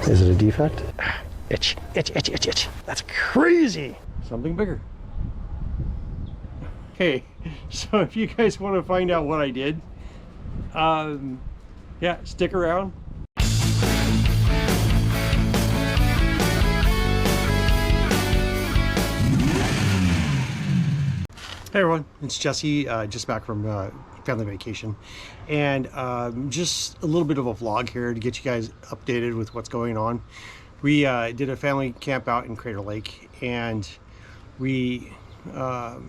Is it a defect? Itch, itch, itch, itch, itch. That's crazy. Something bigger. Okay, so if you guys want to find out what I did, yeah, stick around. Hey everyone, it's Jesse, just back from family vacation, and just a little bit of a vlog here to get you guys updated with what's going on. We did a family camp out in Crater Lake, and we had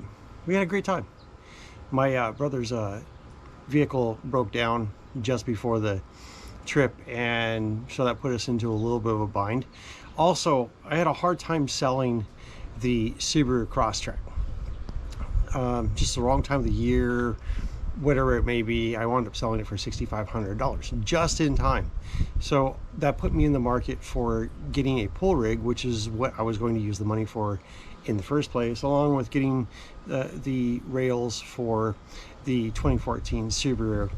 a great time. My brother's vehicle broke down just before the trip, and so that put us into a little bit of a bind. Also, I had a hard time selling the Subaru Crosstrek. Just the wrong time of the year, whatever it may be. I wound up selling it for $6,500 just in time. So that put me in the market for getting a pull rig, which is what I was going to use the money for in the first place, along with getting the rails for the 2014 Subaru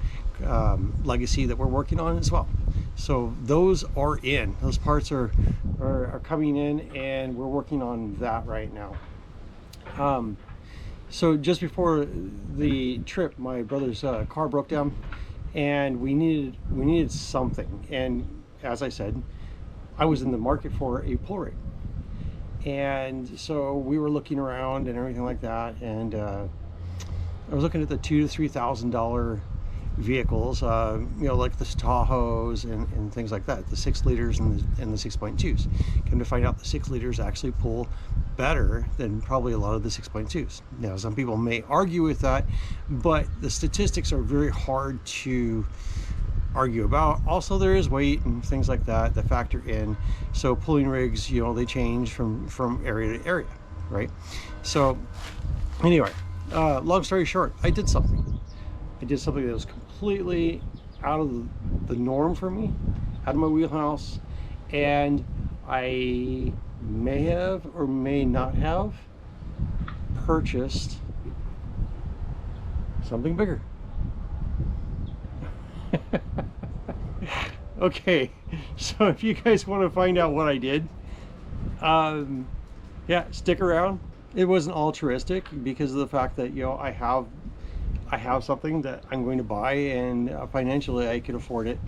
Legacy that we're working on as well. So those are in. Those parts are coming in, and we're working on that right now. So just before the trip, my brother's car broke down, and we needed something. And as I said, I was in the market for a pull rig, and so we were looking around and everything like that. And I was looking at the $2,000 to $3,000 vehicles, you know, like the Tahoes and things like that, the 6 liters and the 6.2s. Come to find out, the 6 liters actually pull better than probably a lot of the 6.2s. Now, some people may argue with that, but the statistics are very hard to argue about. Also, there is weight and things like that that factor in. So pulling rigs, you know, they change from area to area, right? So anyway, long story short, I did something that was completely out of the norm for me, out of my wheelhouse, and I may have or may not have purchased something bigger. Okay, so if you guys want to find out what I did, yeah, stick around. It wasn't altruistic because of the fact that, you know, I have something that I'm going to buy, and financially I can afford it,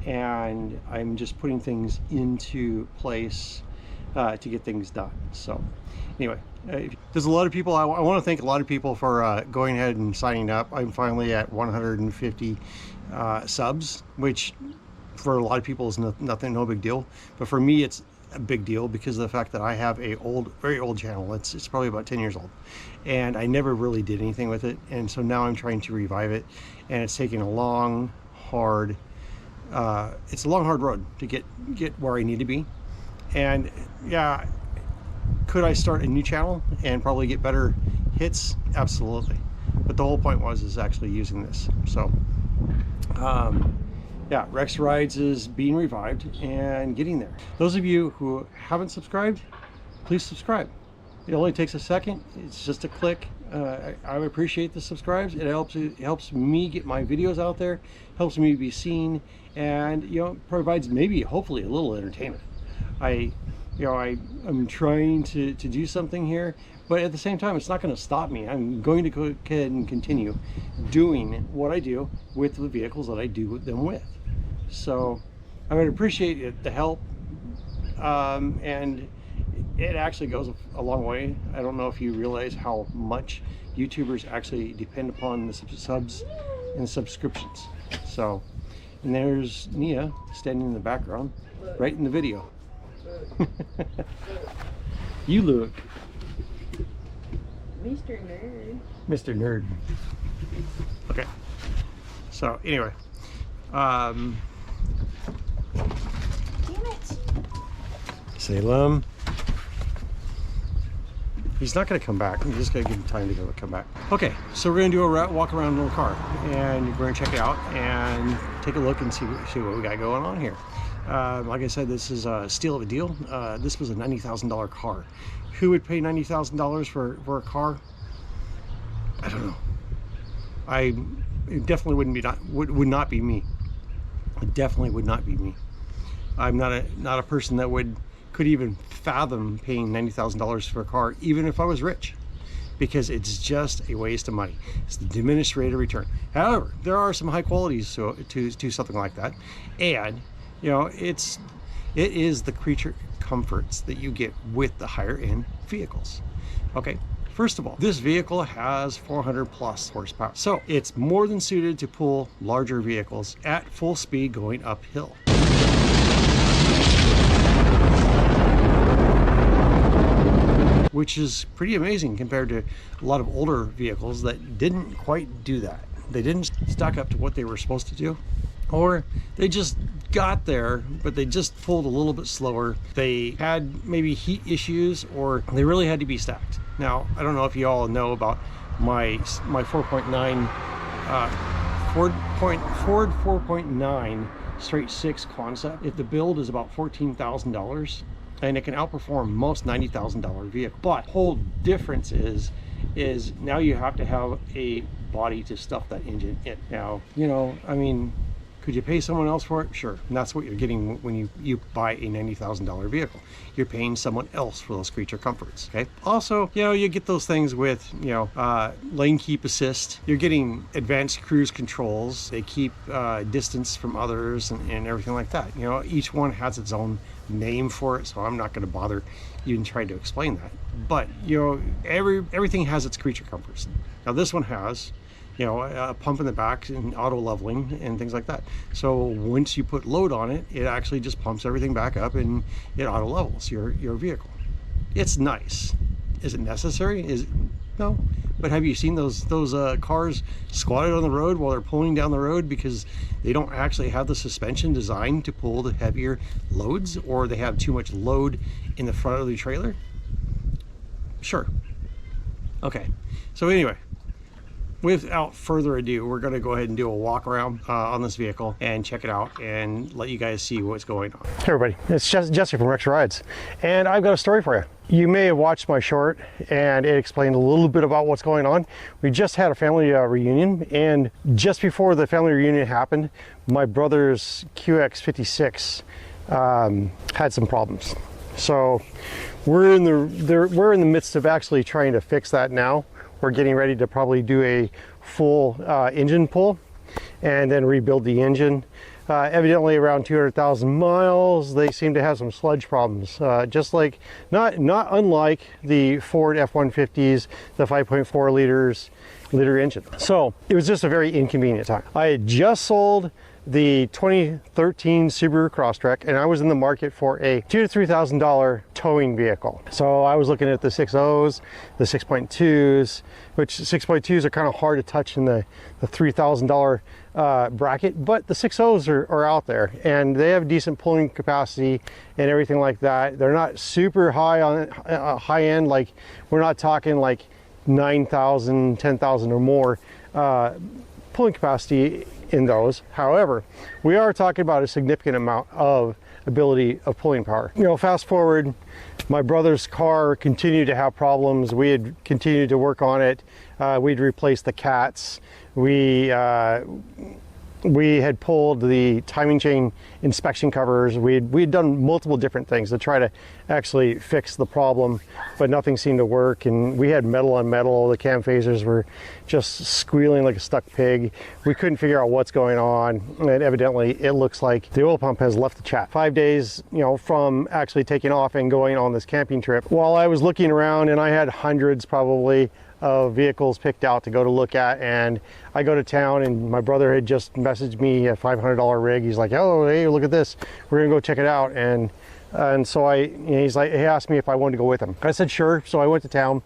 and I'm just putting things into place to get things done. So anyway, there's a lot of people, I want to thank a lot of people for going ahead and signing up. I'm finally at 150 subs, which for a lot of people is nothing, no big deal, but for me it's a big deal because of the fact that I have a very old channel. It's probably about 10 years old, and I never really did anything with it, and so now I'm trying to revive it, and it's taking a long, hard road to get where I need to be. And yeah, could I start a new channel and probably get better hits? Absolutely. But the whole point is actually using this. So yeah, Rex Rides is being revived and getting there. Those of you who haven't subscribed, please subscribe. It only takes a second. It's just a click. I appreciate the subscribes. It helps me get my videos out there, helps me be seen, and, you know, provides maybe hopefully a little entertainment. I'm trying to do something here, but at the same time, it's not going to stop me. I'm going to go ahead and continue doing what I do with the vehicles that I do them with. So I would appreciate the help, and it actually goes a long way. I don't know if you realize how much YouTubers actually depend upon the subs and subscriptions. So, and there's Nia standing in the background, right in the video. You look Mr. Nerd. Mr. Nerd. Okay. So anyway, Damn it. Salem. He's not going to come back. I'm just going to give him time to come back. Okay, so we're going to do a walk around the car, and we're going to check it out and take a look and see what we got going on here. Like I said, this is a steal of a deal. This was a $90,000 car. Who would pay $90,000 for a car? I don't know. It definitely would not be me. It definitely would not be me. I'm not a person that could even fathom paying $90,000 for a car, even if I was rich, because it's just a waste of money. It's the diminished rate of return. However, there are some high qualities to something like that, and you know, it is the creature comforts that you get with the higher end vehicles. Okay, first of all, this vehicle has 400 plus horsepower, so it's more than suited to pull larger vehicles at full speed going uphill. Which is pretty amazing compared to a lot of older vehicles that didn't quite do that. They didn't stack up to what they were supposed to do, or they just got there, but they just pulled a little bit slower. They had maybe heat issues, or they really had to be stacked. Now, I don't know if you all know about my 4.9 Ford 4.9 straight six concept. If the build is about $14,000, and it can outperform most $90,000 vehicle. But whole difference is now you have to have a body to stuff that engine in. Now, you know, I mean, could you pay someone else for it? Sure. And that's what you're getting when you buy a $90,000 vehicle. You're paying someone else for those creature comforts. Okay. Also, you know, you get those things with, you know, lane keep assist. You're getting advanced cruise controls. They keep distance from others and everything like that. You know, each one has its own name for it, so I'm not going to bother even trying to explain that. But you know, everything has its creature comforts. Now this one has, you know, a pump in the back and auto leveling and things like that. So once you put load on it, it actually just pumps everything back up and it auto levels your vehicle. It's nice. Is it necessary? No. But have you seen those cars squatted on the road while they're pulling down the road because they don't actually have the suspension designed to pull the heavier loads, or they have too much load in the front of the trailer? Sure. Okay. So anyway, without further ado, we're going to go ahead and do a walk around on this vehicle and check it out and let you guys see what's going on. Hey everybody, it's Jesse from Rex Rides, and I've got a story for you. You may have watched my short, and it explained a little bit about what's going on. We just had a family reunion, and just before the family reunion happened, my brother's QX56 had some problems. So we're in the midst of actually trying to fix that now. We're getting ready to probably do a full engine pull and then rebuild the engine. Evidently around 200,000 miles, they seem to have some sludge problems, just like, not unlike the Ford F-150s, the 5.4 liter engine. So it was just a very inconvenient time. I had just sold the 2013 Subaru Crosstrek, and I was in the market for a $2,000 to $3,000 towing vehicle. So I was looking at the 6.0s, the 6.2s, which 6.2s are kind of hard to touch in the $3,000 bracket, but the 6.0s are out there, and they have decent pulling capacity and everything like that. They're not super high on high end, like we're not talking like 9,000, 10,000 or more pulling capacity in those. However, we are talking about a significant amount of ability of pulling power. You know, fast forward, my brother's car continued to have problems. We had continued to work on it. We'd replaced the cats. We had pulled the timing chain inspection covers. We'd done multiple different things to try to actually fix the problem, but nothing seemed to work. And we had metal on metal. The cam phasers were just squealing like a stuck pig. We couldn't figure out what's going on. And evidently it looks like the oil pump has left the chat. 5 days, you know, from actually taking off and going on this camping trip, while I was looking around, and I had hundreds probably of vehicles picked out to go to look at, and I go to town, and my brother had just messaged me a $500 rig. He's like, oh, hey, look at this, we're gonna go check it out. And so he asked me if I wanted to go with him. I said sure. So I went to town,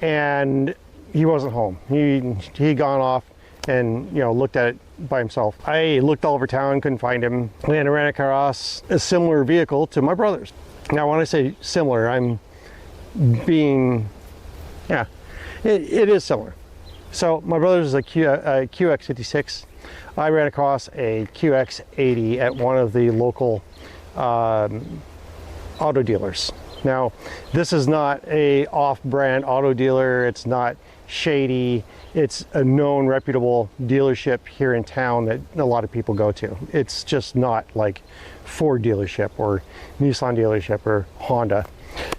and he wasn't home. He'd gone off and, you know, looked at it by himself. I looked all over town, couldn't find him, and I ran across a similar vehicle to my brother's. Now when I say similar, I'm being, yeah, it is similar. So my brother's is a QX56. I ran across a QX80 at one of the local auto dealers. Now, this is not a off-brand auto dealer. It's not shady. It's a known, reputable dealership here in town that a lot of people go to. It's just not like Ford dealership or Nissan dealership or Honda.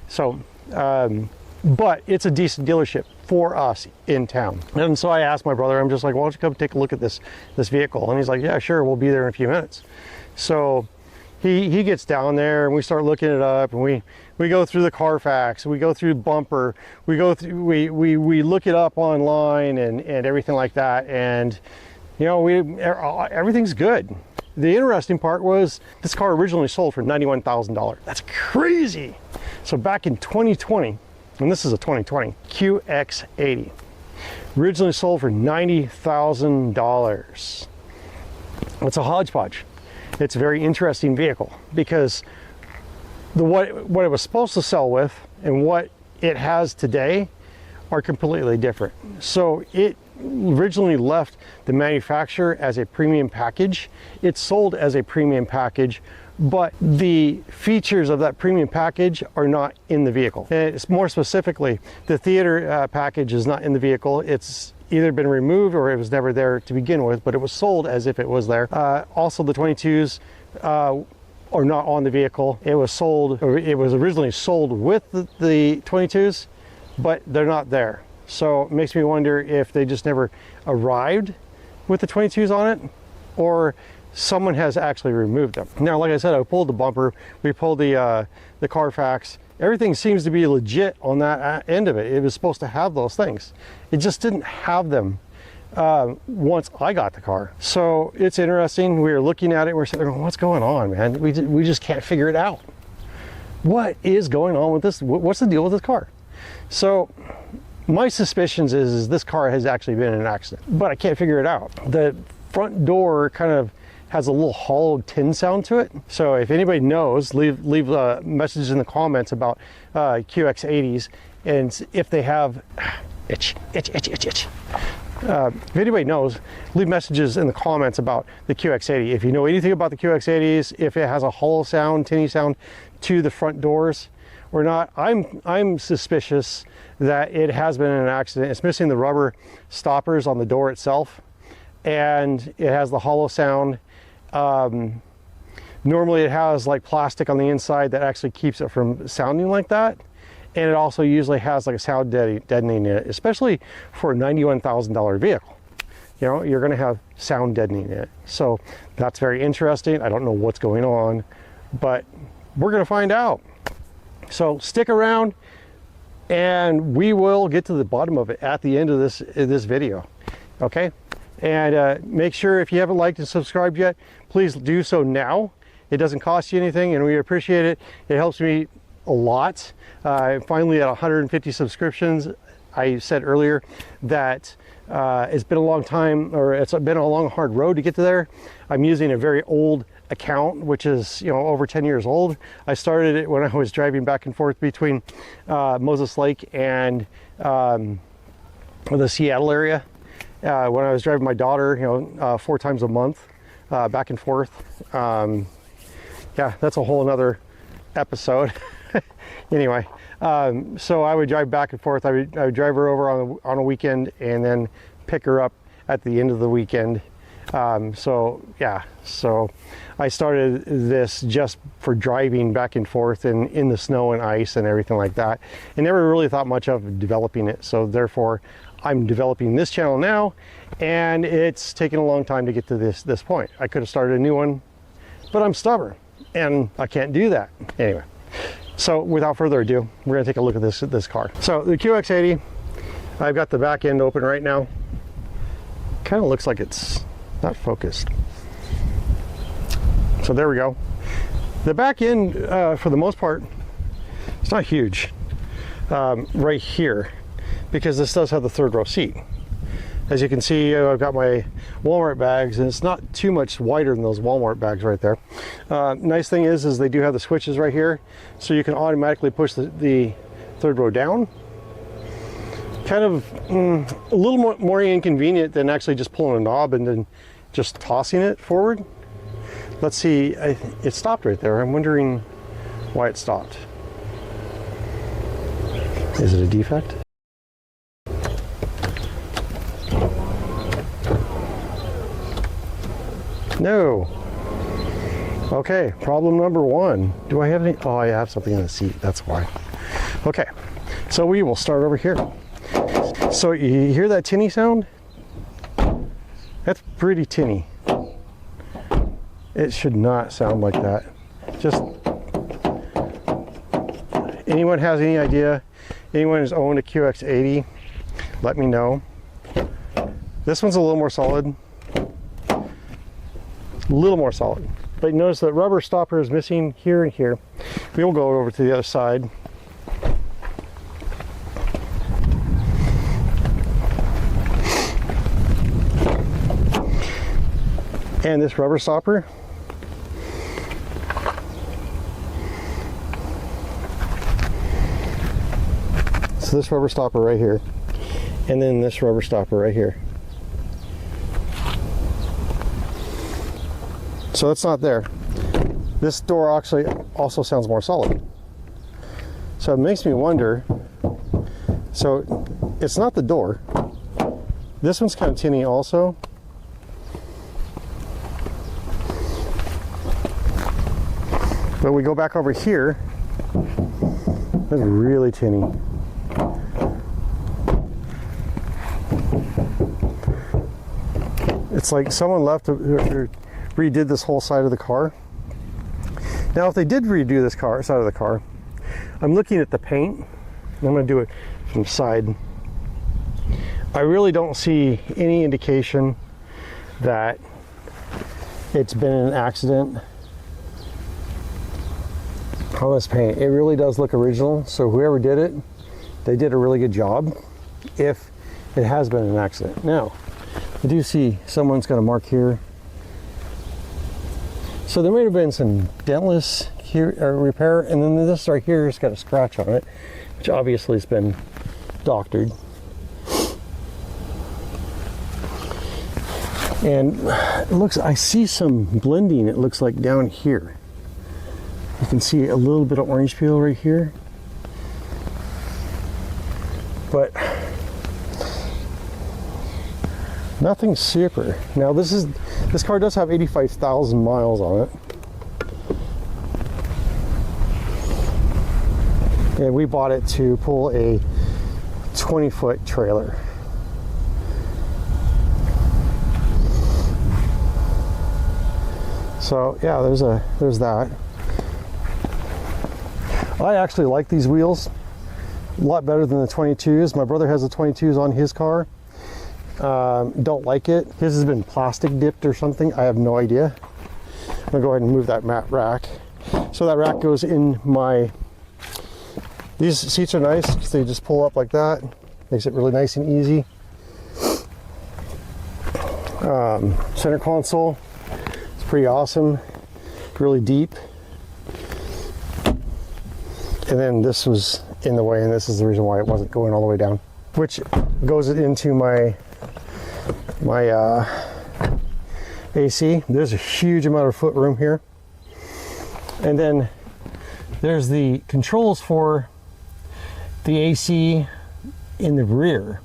So, but it's a decent dealership for us in town. And so I asked my brother, I'm just like, why don't you come take a look at this vehicle? And he's like, yeah, sure, we'll be there in a few minutes. So he gets down there and we start looking it up, and we go through the Carfax, we go through bumper, we look it up online and everything like that, and you know, everything's good. The interesting part was this car originally sold for $91,000. That's crazy. So back in 2020, and this is a 2020 QX80, originally sold for $90,000. It's a hodgepodge. It's a very interesting vehicle because what it was supposed to sell with and what it has today are completely different. So it originally left the manufacturer as a premium package. It's sold as a premium package, but the features of that premium package are not in the vehicle. And it's more specifically, the theater package is not in the vehicle. It's either been removed or it was never there to begin with, but it was sold as if it was there. Also, the 22s are not on the vehicle. It was sold, or it was originally sold with the 22s, but they're not there. So it makes me wonder if they just never arrived with the 22s on it, or someone has actually removed them. Now, like I said, I pulled the bumper, we pulled the Carfax. Everything seems to be legit on that end of it. It was supposed to have those things. It just didn't have them once I got the car. So it's interesting. We were looking at it. We're sitting there going, what's going on, man? We just can't figure it out. What is going on with this? What's the deal with this car? So my suspicions is this car has actually been in an accident, but I can't figure it out. The front door kind of has a little hollow tin sound to it. So if anybody knows, leave messages in the comments about QX80s, and if they have itch. If anybody knows, leave messages in the comments about the QX80. If you know anything about the QX80s, if it has a hollow sound, tinny sound to the front doors or not. I'm suspicious that it has been in an accident. It's missing the rubber stoppers on the door itself, and it has the hollow sound. Normally it has like plastic on the inside that actually keeps it from sounding like that. And it also usually has like a sound deadening in it, especially for a $91,000 vehicle. You know, you're gonna have sound deadening in it. So that's very interesting. I don't know what's going on, but we're gonna find out. So stick around and we will get to the bottom of it at the end of this video, okay? And make sure, if you haven't liked and subscribed yet, please do so now. It doesn't cost you anything and we appreciate it. It helps me a lot. Finally at 150 subscriptions. I said earlier that it's been a long time, or it's been a long hard road to get to there. I'm using a very old account, which is, you know, over 10 years old. I started it when I was driving back and forth between Moses Lake and the Seattle area. When I was driving my daughter, you know, 4 times a month, back and forth. Yeah, that's a whole another episode. Anyway, so I would drive back and forth. I would drive her over on a weekend and then pick her up at the end of the weekend. So yeah, so I started this just for driving back and forth in the snow and ice and everything like that, and never really thought much of developing it. So therefore I'm developing this channel now, and it's taken a long time to get to this point. I could have started a new one, but I'm stubborn and I can't do that. Anyway, so without further ado, we're gonna take a look at this car. So the QX80, I've got the back end open right now. Kind of looks like it's not focused. So there we go. The back end, for the most part, it's not huge right here, because this does have the third row seat. As you can see, I've got my Walmart bags, and it's not too much wider than those Walmart bags right there. Nice thing is they do have the switches right here, so you can automatically push the third row down. Kind of a little more inconvenient than actually just pulling a knob and then just tossing it forward. Let's see, it stopped right there. I'm wondering why it stopped. Is it a defect? No. Okay, problem number one. Do I have any? Oh, I have something in the seat. That's why. Okay, so we will start over here. So you hear that tinny sound? That's pretty tinny. It should not sound like that. Just, anyone has any idea? Anyone who's owned a QX80, let me know. This one's a little more solid. A little more solid. But notice that rubber stopper is missing here and here. We will go over to the other side. And this rubber stopper, so this rubber stopper right here, and then this rubber stopper right here. So it's not there. This door actually also sounds more solid. So it makes me wonder, so it's not the door. This one's kind of tinny also. But we go back over here, that's really tinny. It's like someone left or redid this whole side of the car. Now, if they did redo this side of the car, I'm looking at the paint, and I'm going to do it from the side. I really don't see any indication that it's been an accident on this paint. It really does look original, so whoever did it, they did a really good job if it has been an accident. Now, I do see someone's got a mark here. So there may have been some dentless here or repair, and then this right here has got a scratch on it, which obviously has been doctored. And it looks, I see some blending, it looks like down here. You can see a little bit of orange peel right here. But nothing super. Now this car does have 85,000 miles on it. And we bought it to pull a 20-foot trailer. So yeah, there's that. I actually like these wheels a lot better than the 22s. My brother has the 22s on his car. Don't like it. His has been plastic dipped or something. I have no idea. I'm gonna go ahead and move that mat rack. So that rack goes in my, these seats are nice because they just pull up like that. Makes it really nice and easy. Center console, it's pretty awesome. Really deep. And then this was in the way, and this is the reason why it wasn't going all the way down, which goes into my AC. There's a huge amount of foot room here. And then there's the controls for the AC in the rear.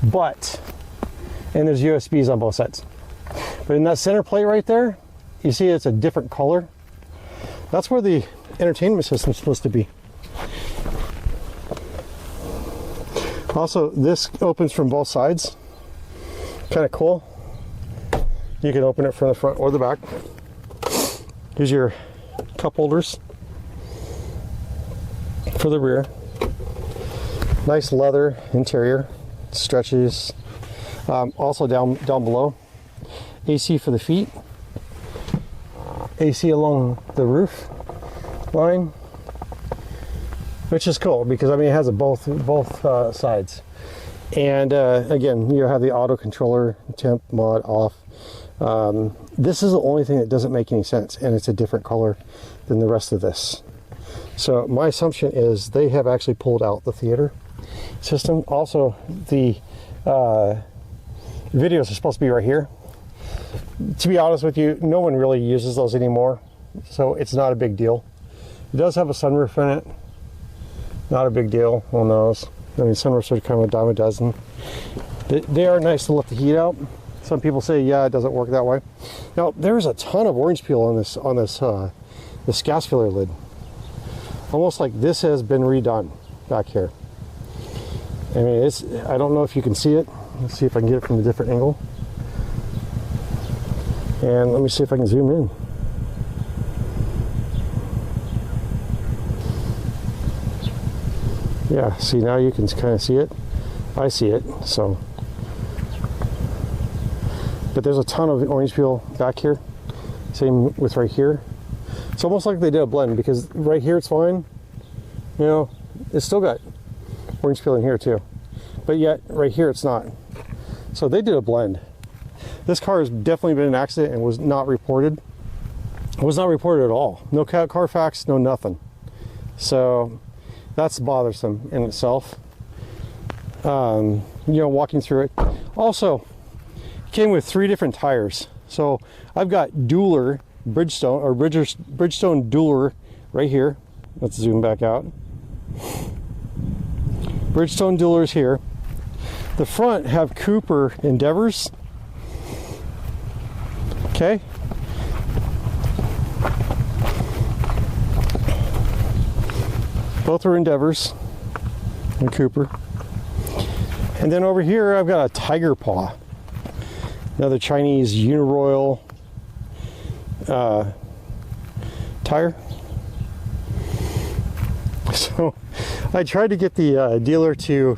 And there's USBs on both sides. But in that center plate right there, you see it's a different color. That's where the entertainment system is supposed to be. Also, this opens from both sides. Kind of cool. You can open it from the front or the back. Here's your cup holders for the rear. Nice leather interior, stretches. Also down below, AC for the feet, AC along the roof line, which is cool because I mean it has a both sides. And again, you have the auto controller, temp, mod, off. This is the only thing that doesn't make any sense, and it's a different color than the rest of this. So my assumption is they have actually pulled out the theater system. Also, the videos are supposed to be right here. To be honest with you, no one really uses those anymore, so it's not a big deal. It does have a sunroof in it, Not a big deal on those. I mean, sunroofs are kind of a dime a dozen. They are nice to let the heat out. Some people say, yeah, it doesn't work that way. Now, there's a ton of orange peel on this gas filler lid. Almost like this has been redone back here. I mean, I don't know if you can see it. Let's see if I can get it from a different angle. And let me see if I can zoom in. Yeah, see, now you can kind of see it. I see it, so. But there's a ton of orange peel back here. Same with right here. It's almost like they did a blend, because right here it's fine. You know, it's still got orange peel in here too. But yet, right here it's not. So they did a blend. This car has definitely been in an accident and was not reported. It was not reported at all. No Carfax, no nothing. So that's bothersome in itself. You know, walking through it. Also, it came with 3 different tires. So I've got Dueler Bridgestone, or Bridgestone Dueler right here. Let's zoom back out. Bridgestone Duelers here. The front have Cooper Endeavors. Okay. Both are Endeavors and Cooper. And then over here I've got a Tiger Paw. Another Chinese Uniroyal tire. So I tried to get the dealer to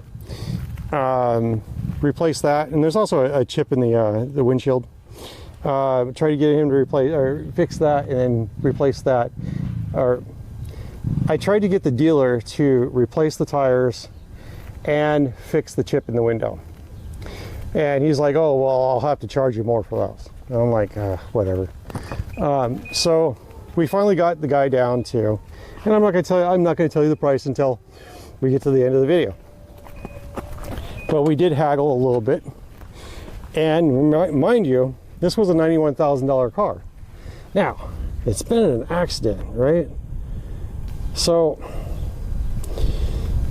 replace that, and there's also a chip in the windshield. Tried to get him to replace or fix that and then replace that. Or I tried to get the dealer to replace the tires and fix the chip in the window. And he's like, oh, well, I'll have to charge you more for those. And I'm like, whatever. So we finally got the guy down to, and I'm not going to tell you the price until we get to the end of the video. But we did haggle a little bit. And mind you, this was a $91,000 car. Now, it's been in an accident, right? So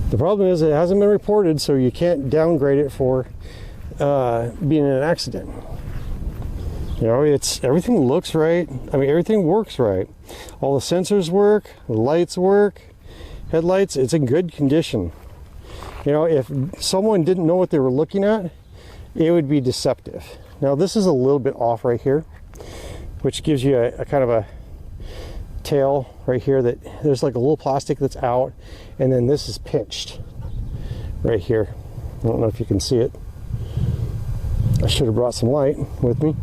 the problem is it hasn't been reported, so you can't downgrade it for being in an accident. You know, everything looks right. I mean, everything works right. All the sensors work, the lights work, headlights, it's in good condition. You know, if someone didn't know what they were looking at, it would be deceptive. Now, this is a little bit off right here, which gives you a kind of a tail right here that there's like a little plastic that's out, and then this is pinched right here. I don't know if you can see it. I should have brought some light with me,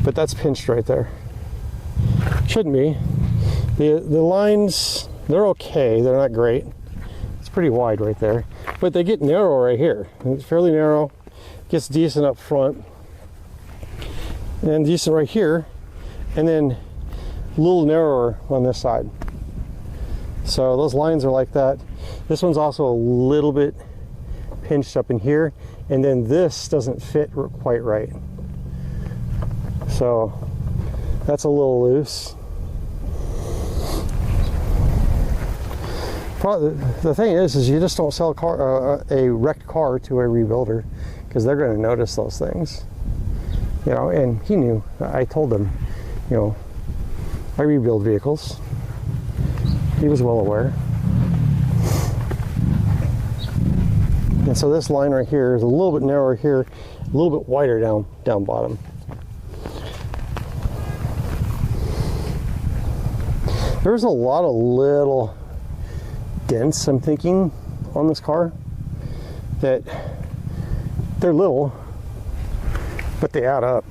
but that's pinched right there. Shouldn't be. The lines, they're okay. They're not great. It's pretty wide right there, but they get narrow right here. It's fairly narrow. Gets decent up front, and decent right here, and then a little narrower on this side. So those lines are like that. This one's also a little bit pinched up in here, and then this doesn't fit quite right. So that's a little loose. The thing is you just don't sell a wrecked car to a rebuilder, because they're going to notice those things. You know, and he knew. I told him, you know, I rebuild vehicles. He was well aware. And so this line right here is a little bit narrower here, a little bit wider down bottom. There's a lot of little dents, I'm thinking, on this car that they're little, but they add up.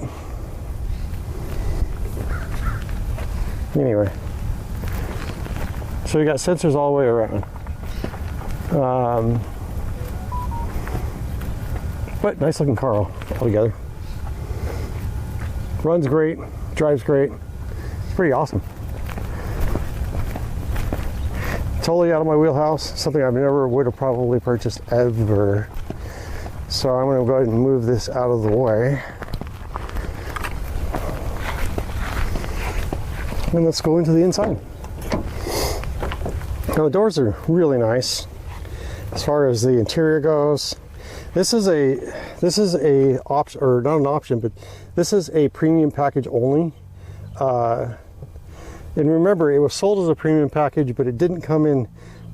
Anyway, so we got sensors all the way around. But nice looking car altogether. Runs great, drives great. It's pretty awesome. Totally out of my wheelhouse, something I never would have probably purchased ever. So I'm going to go ahead and move this out of the way. And let's go into the inside. Now the doors are really nice as far as the interior goes. This is a option, or not an option, but this is a premium package only. And remember, it was sold as a premium package, but it didn't come in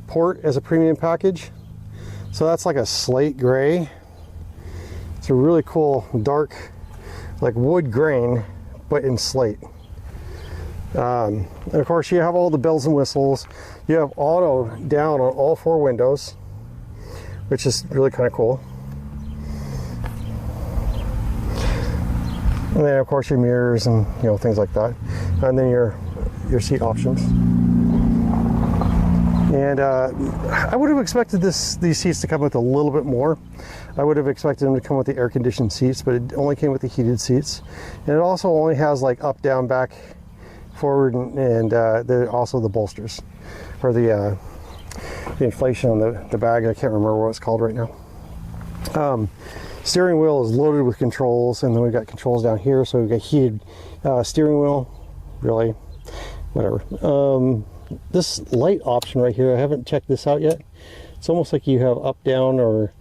port as a premium package. So that's like a slate gray. It's a really cool dark, like wood grain, but in slate. And of course, you have all the bells and whistles. You have auto down on all 4 windows, which is really kind of cool. And then of course your mirrors and things like that, and then your seat options. And I would have expected these seats to come with a little bit more. I would have expected them to come with the air-conditioned seats, but it only came with the heated seats. And it also only has like up, down, back, forward, and also the bolsters, or the inflation on the bag. I can't remember what it's called right now. Steering wheel is loaded with controls, and then we've got controls down here. So we've got heated steering wheel, really, whatever. This light option right here, I haven't checked this out yet. It's almost like you have up, down, or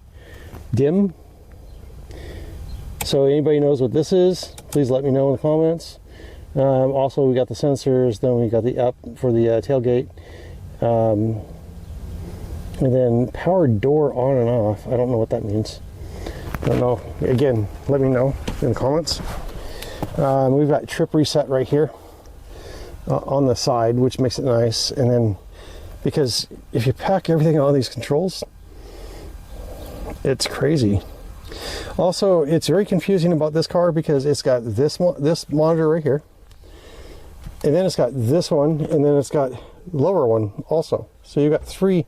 dim. So anybody knows what this is, please let me know in the comments. Also, we got the sensors, then we got the up for the tailgate. And then power door on and off. I don't know what that means. I don't know. Again, let me know in the comments. We've got trip reset right here on the side, which makes it nice. And then, because if you pack everything on these controls, it's crazy. Also, it's very confusing about this car because it's got this monitor right here, and then it's got this one, and then it's got lower one also. So you've got 3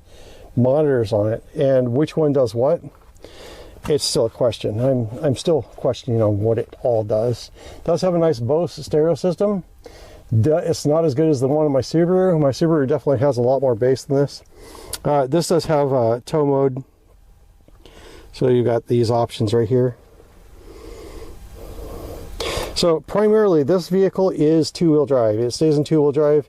monitors on it, and which one does what? It's still a question. I'm still questioning on what it all does. It does have a nice Bose stereo system. It's not as good as the one in my Subaru. My Subaru definitely has a lot more bass than this. This does have tow mode. So you've got these options right here. So primarily this vehicle is 2-wheel drive. It stays in 2-wheel drive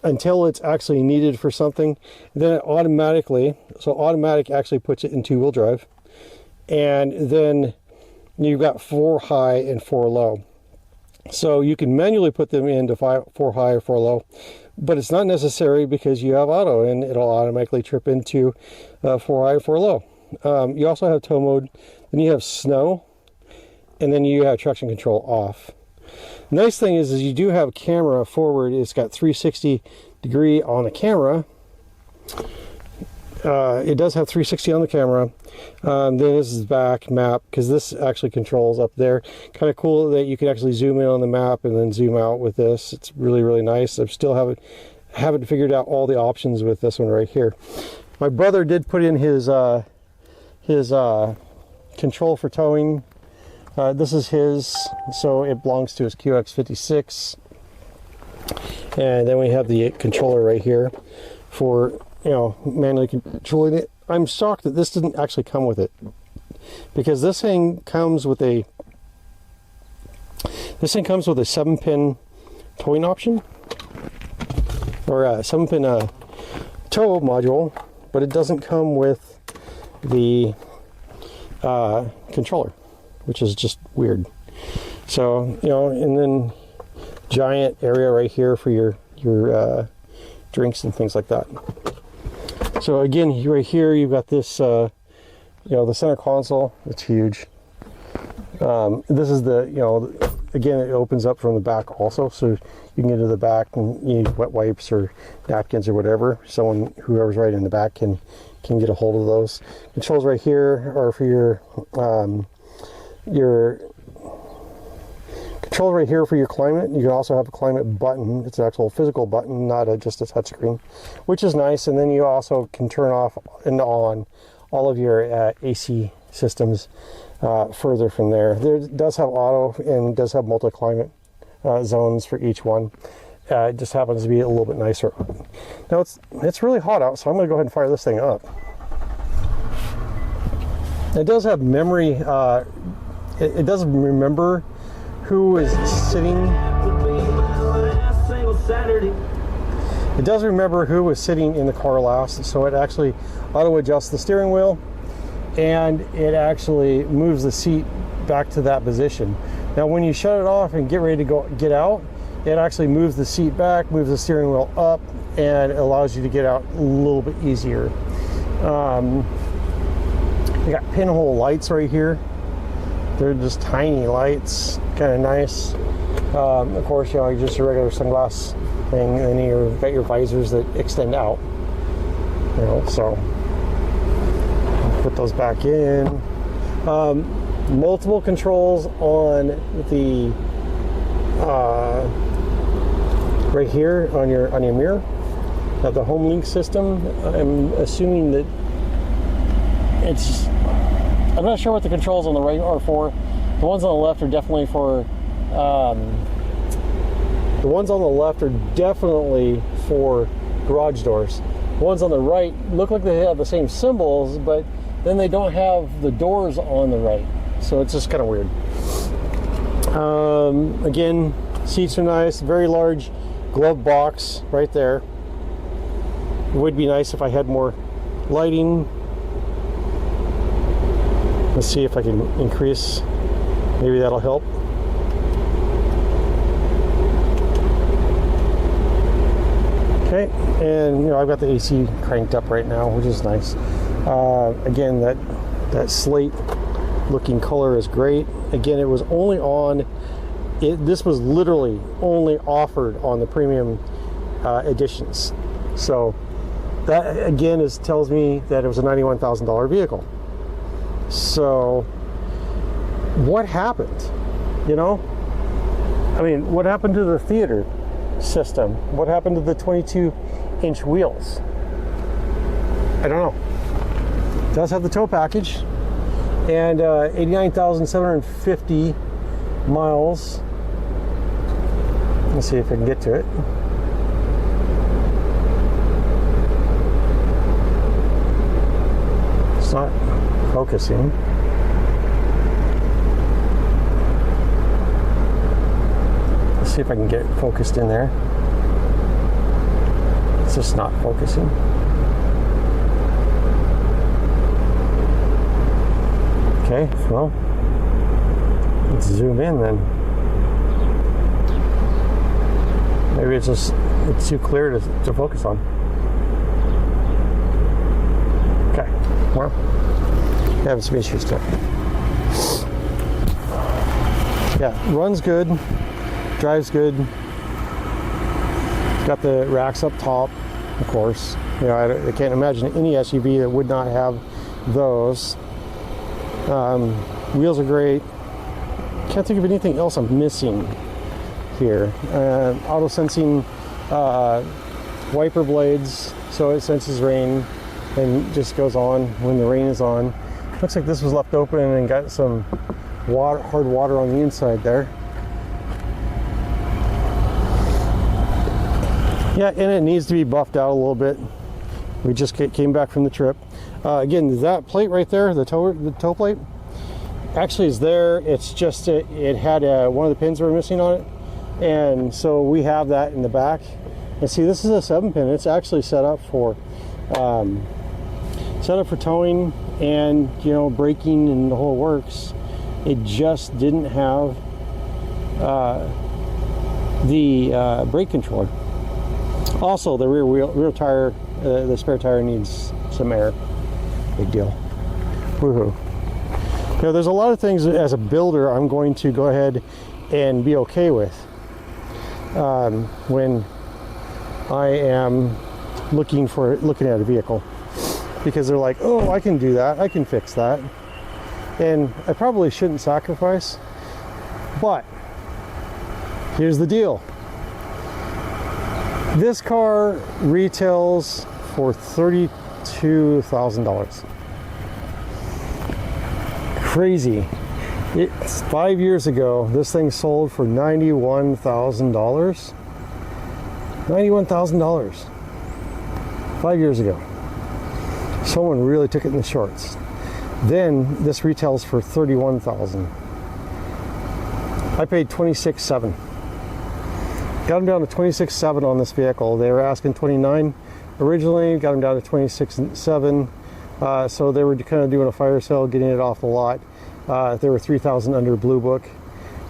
until it's actually needed for something. Then it automatic actually puts it in 2-wheel drive. And then you've got 4 high and 4 low. So you can manually put them into 4 high or 4 low, but it's not necessary because you have auto and it'll automatically trip into 4 high or 4 low. You also have tow mode, then you have snow, and then you have traction control off. Nice thing is you do have camera forward. It's got 360 degree on the camera. It does have 360 on the camera. Then this is back map, because this actually controls up there. Kind of cool that you can actually zoom in on the map and then zoom out with this. It's really, really nice. I still haven't figured out all the options with this one right here. My brother did put in his control for towing. This is his, so it belongs to his QX56. And then we have the controller right here for manually controlling it. I'm shocked that this didn't actually come with it, because this thing comes with a 7-pin towing option, or a 7-pin tow module, but it doesn't come with the controller, which is just weird. So and then giant area right here for your drinks and things like that. So again, right here you've got this, the center console. It's huge. This is the, again, it opens up from the back also, so you can get into the back and you need wet wipes or napkins or whatever. Whoever's right in the back can get a hold of those. Controls right here are for your controls right here for your climate. You can also have a climate button. It's an actual physical button, not just a touchscreen, which is nice. And then you also can turn off and on all of your AC systems further from there. There does have auto and does have multi-climate zones for each one. It just happens to be a little bit nicer. Now it's really hot out, so I'm going to go ahead and fire this thing up. It does have memory. It does remember who is sitting It does remember who was sitting in the car last, so it actually auto adjusts the steering wheel, and it actually moves the seat back to that position. Now when you shut it off and get ready to get out, it actually moves the seat back, moves the steering wheel up, and allows you to get out a little bit easier. You got pinhole lights right here. They're just tiny lights, kind of nice. Of course, you know, just a regular sunglass thing, and then you've got your visors that extend out. You know, so put those back in. Multiple controls on the right here on your mirror. The home link system. I'm assuming that it's. I'm not sure what the controls on the right are for. The ones on the left are definitely for. The ones on the left are definitely for garage doors. The ones on the right look like they have the same symbols, but then they don't have the doors on the right. So it's just kind of weird. Again, seats are nice. Very large glove box right there. It would be nice if I had more lighting. Let's see if I can increase. Maybe that'll help. Okay, and you know, I've got the AC cranked up right now, which is nice. Again, that slate looking color is great. Again, it was only on. This was literally only offered on the premium editions. So that again tells me that it was a $91,000 vehicle. So what happened? You know, I mean, what happened to the theater system? What happened to the 22-inch wheels? I don't know. It does have the tow package, and 89,750 miles. Let's see if I can get to it. It's not focusing. Let's see if I can get it focused in there. It's just not focusing. Okay, well, let's zoom in then. Maybe it's too clear to focus on. Okay, well, having some issues too. Yeah, runs good, drives good. Got the racks up top, of course. You know, I can't imagine any SUV that would not have those. Wheels are great. Can't think of anything else I'm missing here. Auto sensing wiper blades, so it senses rain and just goes on when the rain is on. Looks like this was left open and got some hard water on the inside there. Yeah, and it needs to be buffed out a little bit. We just came back from the trip. Again, that plate right there, the toe plate, actually is there. It's just it had one of the pins were missing on it, and so we have that in the back. And see, this is a 7-pin. It's actually set up for towing and, you know, braking and the whole works. It just didn't have the brake controller. Also, the rear tire, the spare tire needs some air. Big deal. Woohoo. You know, there's a lot of things as a builder I'm going to go ahead and be okay with when I am looking at a vehicle, because they're like, oh, I can do that, I can fix that, and I probably shouldn't sacrifice. But here's the deal. This car retails for $32,000. Crazy. It's 5 years ago. This thing sold for $91,000. $91,000. 5 years ago. Someone really took it in the shorts. Then this retails for $31,000. I paid $26,700. Got them down to 26.7 on this vehicle. They were asking 29 originally, got them down to 26.7. So they were kind of doing a fire sale, getting it off the lot. They were $3,000 under Blue Book,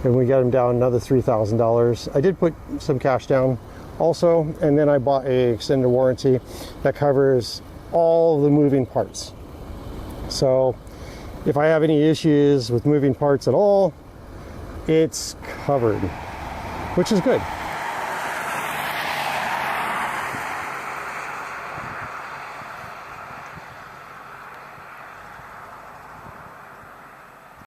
and we got them down another $3,000. I did put some cash down also, and then I bought a extended warranty that covers all the moving parts. So if I have any issues with moving parts at all, it's covered, which is good.